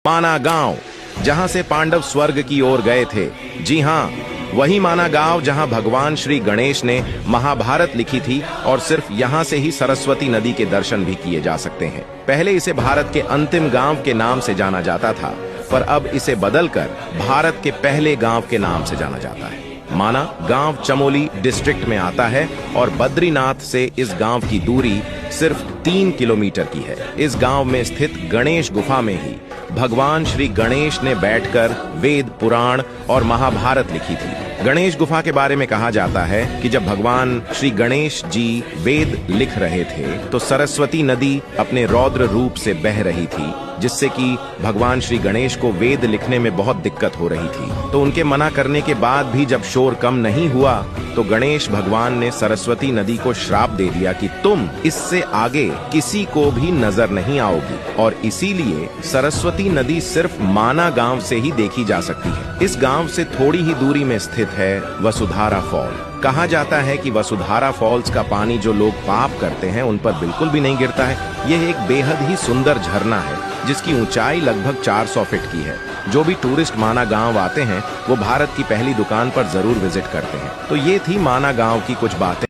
माना गांव, जहां से पांडव स्वर्ग की ओर गए थे। जी हाँ, वही माना गांव जहां भगवान श्री गणेश ने महाभारत लिखी थी और सिर्फ यहां से ही सरस्वती नदी के दर्शन भी किए जा सकते हैं। पहले इसे भारत के अंतिम गांव के नाम से जाना जाता था, पर अब इसे बदलकर भारत के पहले गांव के नाम से जाना जाता है। माना गांव चमोली डिस्ट्रिक्ट में आता है और बद्रीनाथ से इस गांव की दूरी सिर्फ 3 किलोमीटर की है। इस गांव में स्थित गणेश गुफा में ही भगवान श्री गणेश ने बैठकर वेद, पुराण और महाभारत लिखी थी। गणेश गुफा के बारे में कहा जाता है कि जब भगवान श्री गणेश जी वेद लिख रहे थे तो सरस्वती नदी अपने रौद्र रूप से बह रही थी, जिससे कि भगवान श्री गणेश को वेद लिखने में बहुत दिक्कत हो रही थी। तो उनके मना करने के बाद भी जब शोर कम नहीं हुआ तो गणेश भगवान ने सरस्वती नदी को श्राप दे दिया कि तुम इससे आगे किसी को भी नजर नहीं आओगी, और इसीलिए सरस्वती नदी सिर्फ माना गांव से ही देखी जा सकती है। इस गांव से थोड़ी ही दूरी में स्थित है वसुधारा फॉल। कहा जाता है कि वसुधारा फॉल्स का पानी जो लोग पाप करते हैं उन पर बिल्कुल भी नहीं गिरता है। यह एक बेहद ही सुंदर झरना है जिसकी ऊंचाई लगभग 400 फीट की है। जो भी टूरिस्ट माना गांव आते हैं वो भारत की पहली दुकान पर जरूर विजिट करते हैं। तो ये थी माना गांव की कुछ बातें।